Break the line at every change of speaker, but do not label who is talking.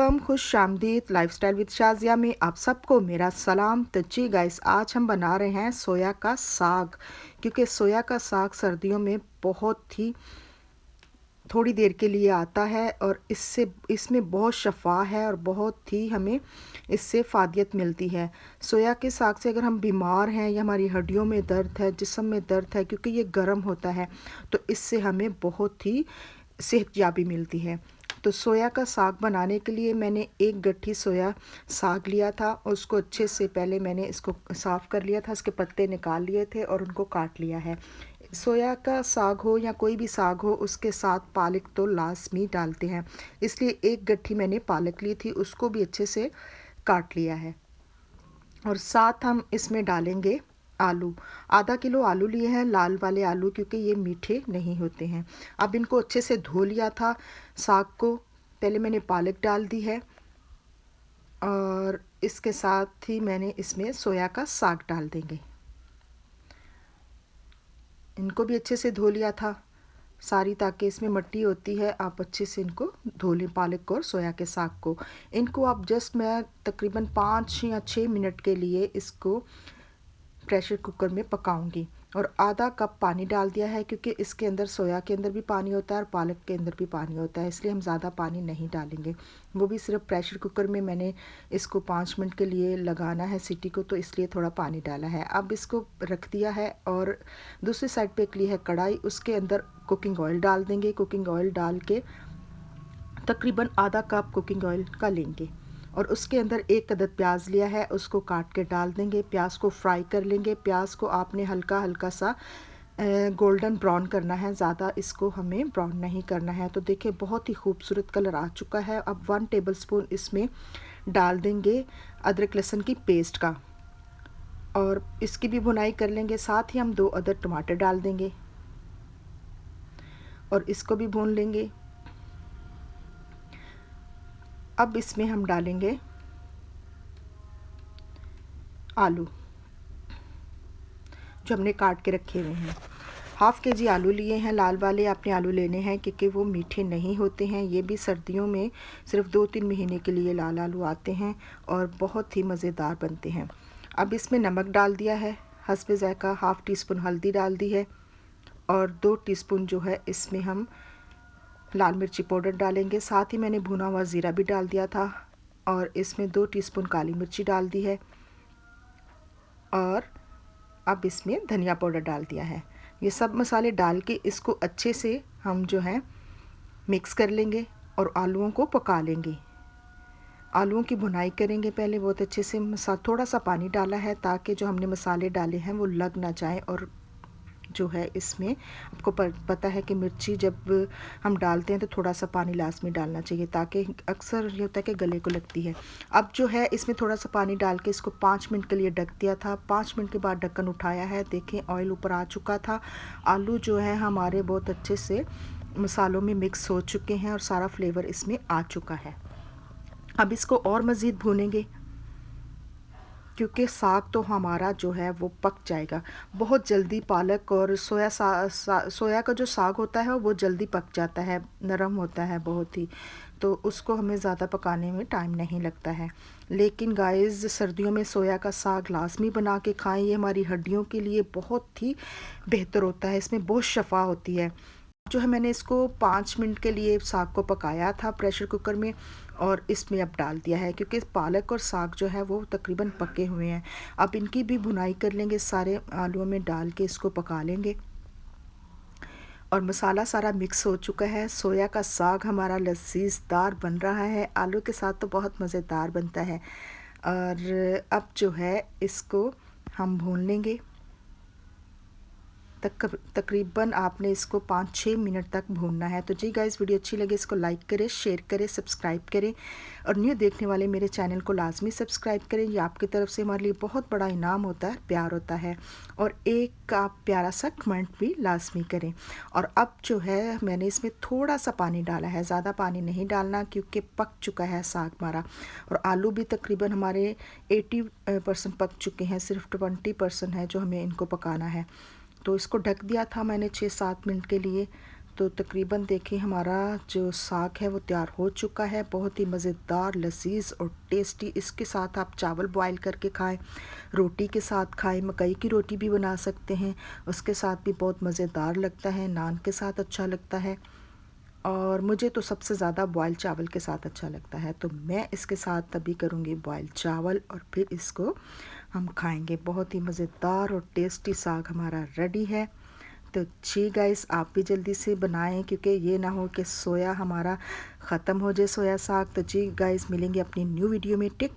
खुश आमदीद lifestyle with Shazia में आप सबको मेरा सलाम। तो जी गाइस, आज हम बना रहे हैं सोया का साग। क्योंकि सोया का साग सर्दियों में बहुत ही थोड़ी देर के लिए आता है और इसमें बहुत शफा है और बहुत ही हमें इससे फ़ायदा मिलती है। सोया के साग से अगर हम बीमार हैं या हमारी हड्डियों में दर्द है, जिस्म में दर्द है, क्योंकि ये गर्म होता है, तो इससे हमें बहुत ही सेहतयाबी मिलती है। तो सोया का साग बनाने के लिए मैंने एक गट्ठी सोया साग लिया था और उसको अच्छे से पहले मैंने इसको साफ़ कर लिया था, इसके पत्ते निकाल लिए थे और उनको काट लिया है। सोया का साग हो या कोई भी साग हो, उसके साथ पालक तो लाजमी डालते हैं, इसलिए एक गट्ठी मैंने पालक ली थी, उसको भी अच्छे से काट लिया है। और साथ हम इसमें डालेंगे आलू। आधा किलो आलू लिए हैं, लाल वाले आलू, क्योंकि ये मीठे नहीं होते हैं। अब इनको अच्छे से धो लिया था साग को, पहले मैंने पालक डाल दी है और इसके साथ ही मैंने इसमें सोया का साग डाल देंगे। इनको भी अच्छे से धो लिया था सारी, ताकि इसमें मिट्टी होती है, आप अच्छे से इनको धो लें पालक और सोया के साग को। इनको आप मैं तकरीबन 5 या 6 मिनट के लिए इसको प्रेशर कुकर में पकाऊंगी और आधा कप पानी डाल दिया है, क्योंकि इसके अंदर सोया के अंदर भी पानी होता है और पालक के अंदर भी पानी होता है, इसलिए हम ज़्यादा पानी नहीं डालेंगे। वो भी सिर्फ प्रेशर कुकर में मैंने इसको 5 मिनट के लिए लगाना है सीटी को, तो इसलिए थोड़ा पानी डाला है। अब इसको रख दिया है और दूसरी साइड पे एक ली है कढ़ाई, उसके अंदर कुकिंग ऑयल डाल देंगे। कुकिंग ऑयल डाल के तकरीबन आधा कप कुकिंग ऑयल का लेंगे और उसके अंदर एक अदद प्याज लिया है, उसको काट के डाल देंगे। प्याज को फ्राई कर लेंगे। प्याज को आपने हल्का हल्का सा गोल्डन ब्राउन करना है, ज़्यादा इसको हमें ब्राउन नहीं करना है। तो देखिए बहुत ही खूबसूरत कलर आ चुका है। अब 1 टेबलस्पून इसमें डाल देंगे अदरक लहसुन की पेस्ट का और इसकी भी भुनाई कर लेंगे। साथ ही हम 2 अदद टमाटर डाल देंगे और इसको भी भून लेंगे। अब इसमें हम डालेंगे आलू जो हमने काट के रखे हुए हैं। हाफ़ के जी आलू लिए हैं, लाल वाले आपने आलू लेने हैं, क्योंकि वो मीठे नहीं होते हैं। ये भी सर्दियों में सिर्फ 2-3 महीने के लिए लाल आलू आते हैं और बहुत ही मज़ेदार बनते हैं। अब इसमें नमक डाल दिया है हस्बे ज़ायक़ा, हाफ़ टी स्पून हल्दी डाल दी है और 2 टीस्पून जो है इसमें हम लाल मिर्ची पाउडर डालेंगे। साथ ही मैंने भुना हुआ ज़ीरा भी डाल दिया था और इसमें 2 टीस्पून काली मिर्ची डाल दी है और अब इसमें धनिया पाउडर डाल दिया है। ये सब मसाले डाल के इसको अच्छे से हम जो है मिक्स कर लेंगे और आलूओं को पका लेंगे। आलूओं की भुनाई करेंगे पहले बहुत अच्छे से। थोड़ा सा पानी डाला है ताकि जो हमने मसाले डाले हैं वो लग ना जाए। और जो है इसमें आपको पता है कि मिर्ची जब हम डालते हैं तो थोड़ा सा पानी लाजमी डालना चाहिए, ताकि अक्सर ये होता है कि गले को लगती है। अब जो है इसमें थोड़ा सा पानी डाल के इसको 5 मिनट के लिए ढक दिया था। 5 मिनट के बाद ढक्कन उठाया है, देखें ऑयल ऊपर आ चुका था। आलू जो है हमारे बहुत अच्छे से मसालों में मिक्स हो चुके हैं और सारा फ्लेवर इसमें आ चुका है। अब इसको और मज़ीद भूनेंगे, क्योंकि साग तो हमारा जो है वो पक जाएगा बहुत जल्दी। पालक और सोया का जो साग होता है वो जल्दी पक जाता है, नरम होता है बहुत ही, तो उसको हमें ज़्यादा पकाने में टाइम नहीं लगता है। लेकिन गाइस, सर्दियों में सोया का साग लाजमी बना के खाएं, ये हमारी हड्डियों के लिए बहुत ही बेहतर होता है, इसमें बहुत शफा होती है। जो है मैंने इसको 5 मिनट के लिए साग को पकाया था प्रेशर कुकर में और इसमें अब डाल दिया है, क्योंकि पालक और साग जो है वो तकरीबन पके हुए हैं। अब इनकी भी भुनाई कर लेंगे, सारे आलूओं में डाल के इसको पका लेंगे और मसाला सारा मिक्स हो चुका है। सोया का साग हमारा लजीजदार बन रहा है, आलू के साथ तो बहुत मज़ेदार बनता है। और अब जो है इसको हम भून लेंगे। तकरीबन आपने इसको 5-6 मिनट तक भूनना है। तो जी गाइस, वीडियो अच्छी लगे इसको लाइक करें, शेयर करें, सब्सक्राइब करें और न्यू देखने वाले मेरे चैनल को लाजमी सब्सक्राइब करें। ये आपकी तरफ से हमारे लिए बहुत बड़ा इनाम होता है, प्यार होता है। और एक आप प्यारा सा कमेंट भी लाजमी करें। और अब जो है मैंने इसमें थोड़ा सा पानी डाला है, ज़्यादा पानी नहीं डालना, क्योंकि पक चुका है साग हमारा और आलू भी तकरीबन हमारे 80% पक चुके हैं, सिर्फ 20% है जो हमें इनको पकाना है। तो इसको ढक दिया था मैंने 6-7 मिनट के लिए। तो तकरीबन देखिए हमारा जो साग है वो तैयार हो चुका है। बहुत ही मज़ेदार, लज़ीज़ और टेस्टी। इसके साथ आप चावल बॉयल करके खाएं, रोटी के साथ खाएं, मकई की रोटी भी बना सकते हैं, उसके साथ भी बहुत मज़ेदार लगता है, नान के साथ अच्छा लगता है। और मुझे तो सबसे ज़्यादा बॉयल चावल के साथ अच्छा लगता है, तो मैं इसके साथ तभी करूँगी बॉयल चावल और फिर इसको हम खाएंगे। बहुत ही मज़ेदार और टेस्टी साग हमारा रेडी है। तो जी गाइस, आप भी जल्दी से बनाएं, क्योंकि ये ना हो कि सोया हमारा ख़त्म हो जाए, सोया साग। तो जी गाइस, मिलेंगे अपनी न्यू वीडियो में। टेक